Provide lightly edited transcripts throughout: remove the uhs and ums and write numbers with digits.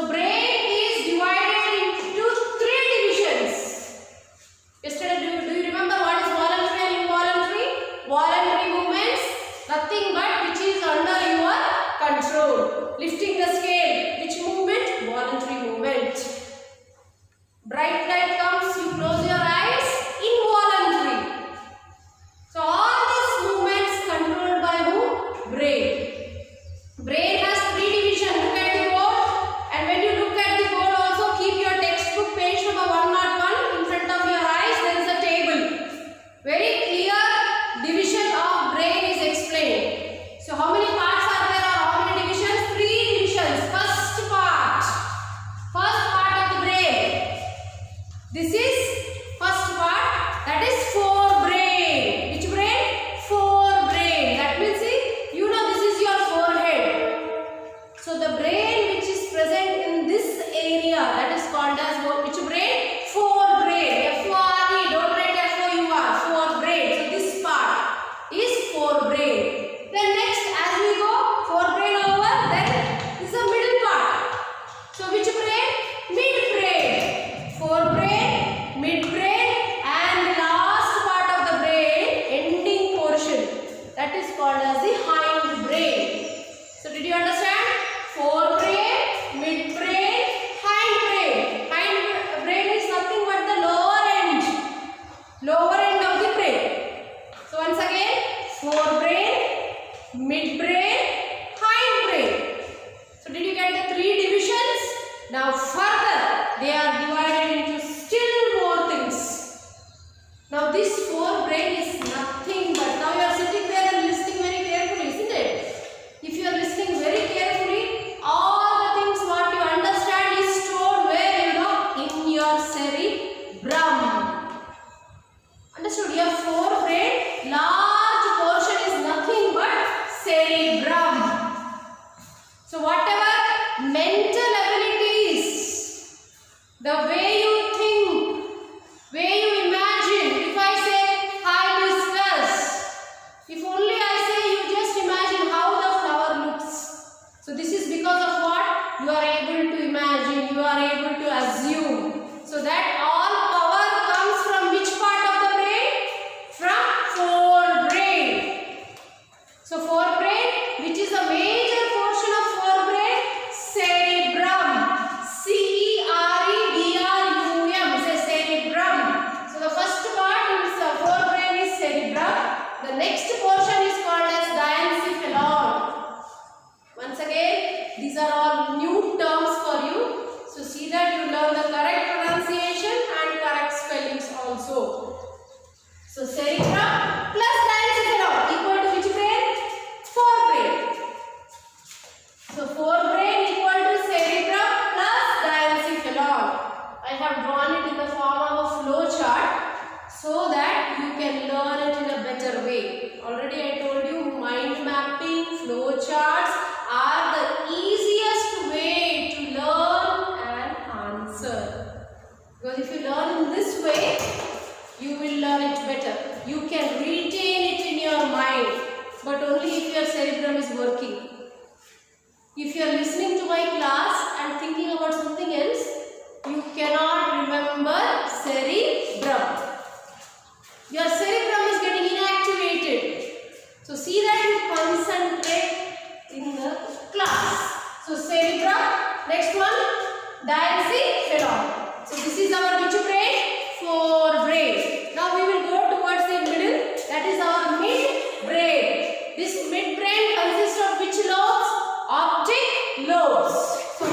So brain is divided into three divisions. Yesterday, do you remember what is voluntary and involuntary? Voluntary movements, nothing but which is under your control. Lifting the scale, which movement? Voluntary movement. Bright light comes, you close your eyes, involuntary. So all these movements controlled by who? Brain. Brain has three divisions. Look at the board, and when you look at the board also keep your textbook page number 101 in front of your eyes. There is a table. Very clear division of brain is explained. So how many parts are there or how many divisions? Three divisions. First part of the brain. This is first part, that is forebrain. Which brain? Forebrain. That means you know this is your forehead. So the brain which is present in this area, that is called as which brain? Forebrain. F-O-R-E. Don't write F-O-U-R. Forebrain. So this part is forebrain. Then next, as we go, forebrain over, then is the middle part. So which brain? Midbrain. Forebrain, midbrain, and the last part of the brain, ending portion, that is called as the hindbrain. So did you understand? Forebrain, midbrain, hindbrain. Hindbrain is nothing but the lower end of the brain. So once again, forebrain, midbrain, hindbrain. So did you get the three divisions? Now further, they are divided into still more things. Now this forebrain is nothing but, now you are sitting there and listening very carefully, isn't it? If you are listening very carefully, all the things what you understand is stored where, you know, in your cerebrum. Understood? Your forebrain, large portion is nothing but cerebrum. So whatever mental abilities, the way you think, way you imagine. If I say, hi Miss Gus, if only I say you just imagine how the flower looks. So this is because of what? You are able to imagine, you are able to assume. So that all power comes from which part of the brain? From forebrain. So forebrain, which is a major portion of forebrain? Cerebrum. C-E-R-E-B-R-U-M. Say cerebrum. So the first part is forebrain is cerebrum. The next portion is called as diencephalon. Once again, these are all new terms for you. So see that you learn the correct pronunciation and correct spellings also. So cerebrum plus diencephalon equal to which brain? Forebrain. So forebrain equal to cerebrum plus diencephalon. I have drawn it in the form of a flow chart so that you can learn it in a better way. Already I told you mind mapping, flow charts are the easiest way to learn and answer. Because if you learn in this way, you will learn it better. You can retain it in your mind, but only if your cerebrum is working. If you are listening to my class and thinking about something else, you cannot remember cerebrum. Your cerebrum is getting inactivated. So see that you concentrate in the class. So cerebrum, next one, diencephalon. So this is our which brain? Forebrain. Now we will go towards the middle, that is our midbrain. This midbrain consists of which lobes? Optic lobes. So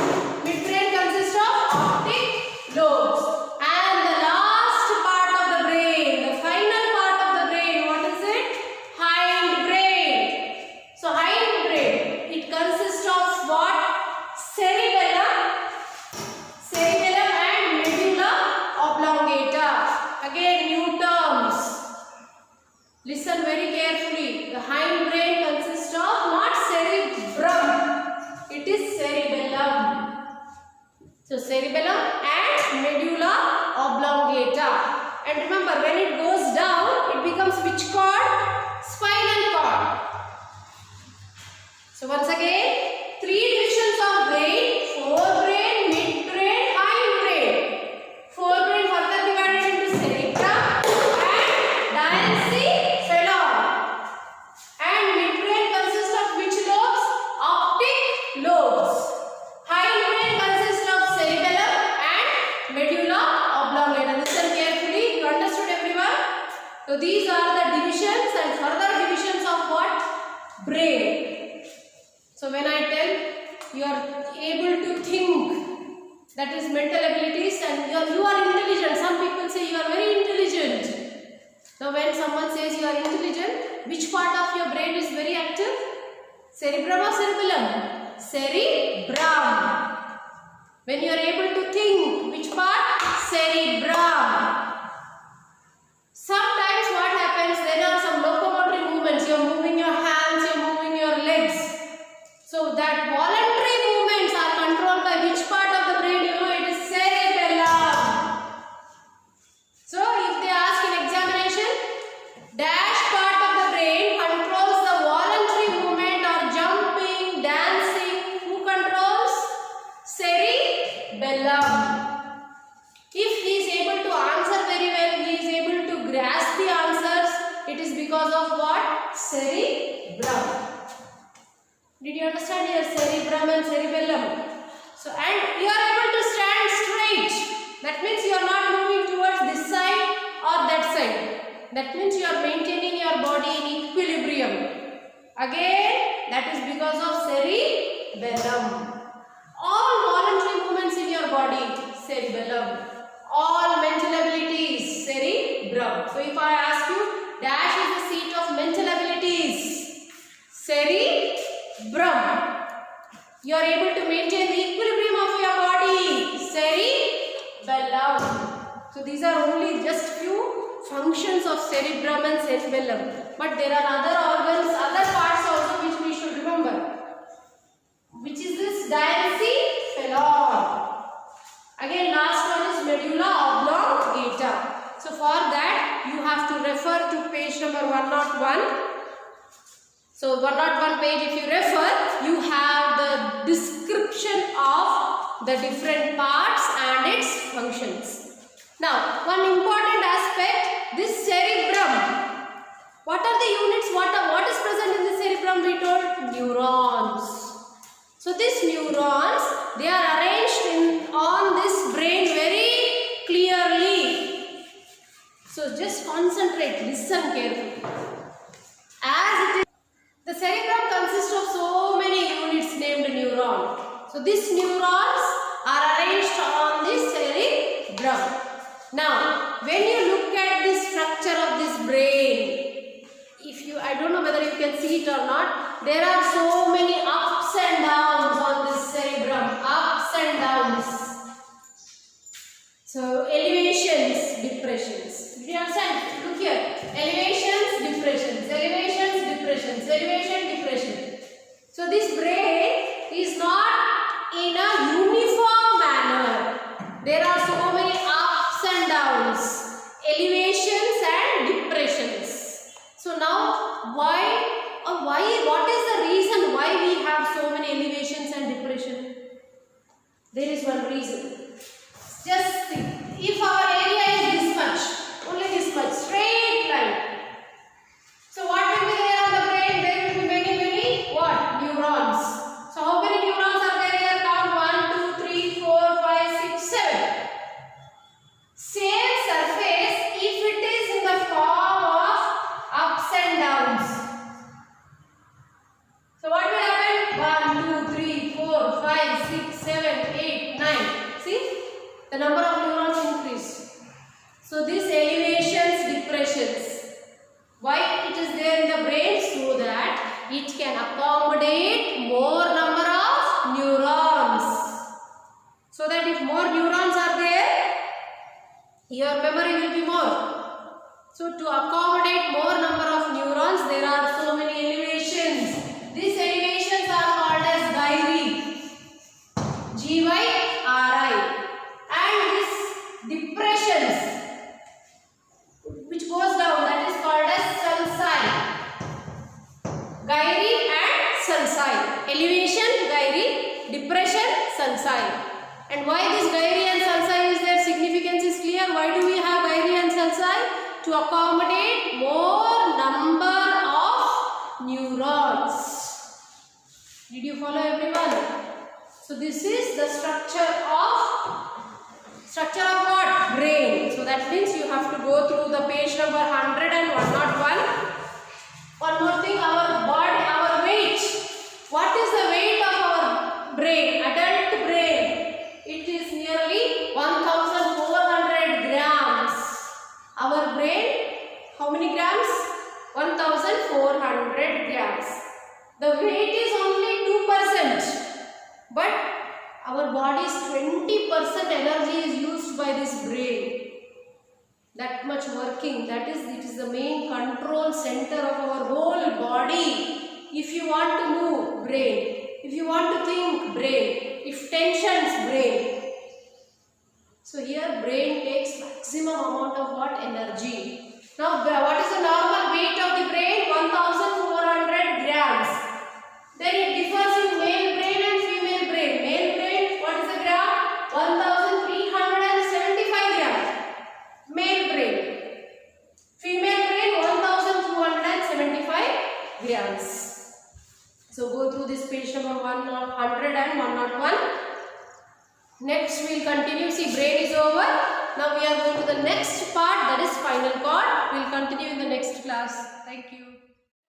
midbrain consists of optic lobes. And the last part of the brain, the final part of the brain, what is it? Hindbrain. So hindbrain, it consists of what? Cerebellum and medulla oblongata. Again new terms. Listen very carefully. The hindbrain consists of not cerebrum, it is cerebellum. So cerebellum and medulla oblongata. And remember, when it goes down, it becomes which cord? Spinal cord. So once again, three divisions of brain: forebrain, these are the divisions and further divisions of what? Brain. So when I tell you are able to think, that is mental abilities, and you are intelligent. Some people say you are very intelligent. Now when someone says you are intelligent, which part of your brain is very active? Cerebrum or cerebellum? Cerebrum. When you are able to think, which part? Cerebrum. Sometimes what happens, there are some locomotory movements. You are moving your hands, you are moving your legs. So that voluntary movements are controlled by which part of the brain? You know, it is cerebellum. So if they ask in examination, dash part of the brain controls the voluntary movement or jumping, dancing. Who controls? Cerebellum. If he is able to answer very well, he is able to grasp the answers, it is because of what? Cerebrum. Did you understand here? Cerebrum and cerebellum. So, and you are able to stand straight. That means you are not moving towards this side or that side. That means you are maintaining your body in equilibrium. Again, that is because of cerebellum. All voluntary movements in your body, cerebellum. All mental abilities, cerebrum. So if I ask you, dash is the seat of mental abilities, cerebrum. You are able to maintain the equilibrium of your body, cerebellum. So these are only just few functions of cerebrum and cerebellum. But there are other organs, other parts also which we should remember. Which is this diencephalon. Again, last one is medulla oblongata. So for that, you have to refer to page number 101. So 101 page, if you refer, you have the description of the different parts and its functions. Now, one important aspect, this cerebrum. What are the units? What is present in the cerebrum? We told neurons. So these neurons, they are arranged on this brain very clearly. So just concentrate, listen carefully. As it is, the cerebrum consists of so many units named neuron. So these neurons are arranged on this cerebrum. Now, when you look at the structure of this brain, I don't know whether you can see it or not, there are so many ups and downs on this cerebrum, ups and downs. So elevations, depressions. Do you understand? Look here, elevations, depressions, elevations, depressions, elevation, depression. So this brain is not in a uniform manner. There are so many ups and downs, elevations and depressions. So now, what is the reason why we have so many elevations and depression? There is one reason. Just think, if our area is this much, only this much, straight line. So what will be there on the brain? There will be many, what? Neurons. So how many neurons are there here? Count 1, 2, 3, 4, 5, 6, 7. Same surface, if it is in the form of ups and downs. So what will happen? 1, 2, 3, 4, 5, 6, 7, 8, 9. See? The number of neurons increase. So these elevations, depressions. Why it is there in the brain? So that it can accommodate more number of neurons. So that if more neurons are there, your memory will be more. So to accommodate more number of neurons, there are so many elevations. These elevations are called as gyri. G-Y-R-I. And these depressions, which goes down, that is called as sulci. Gyri and sulci. Elevation, gyri, depression, sulci. And why this gyri and sulci is there? Significance is clear. Why do we have gyri and sulci? To accommodate more number of neurons. Did you follow everyone? So this is the structure of what? Brain. So that means you have to go through the page number 100 and 101. One more thing, our body, our weight. What is the weight of our brain, adult brain? It is nearly 1400 grams. Our brain, how many grams? 1400 grams. The weight is only 2%, but our body's 20% energy is used by this brain. That much working, it is the main control center of our whole body. If you want to move, brain. If you want to think, brain. If tensions, brain. So here brain takes maximum amount of what? Energy. Now what is the normal weight of the brain? 1400 grams. Then it differs in male brain and female brain. Male brain, what is the gram? 1375 grams. Male brain. Female brain, 1275 grams. So go through this page number 100 and 101. Next we will continue. See, brain is over. Now we are going to the next part, that is spinal cord. We will continue in the next class. Thank you.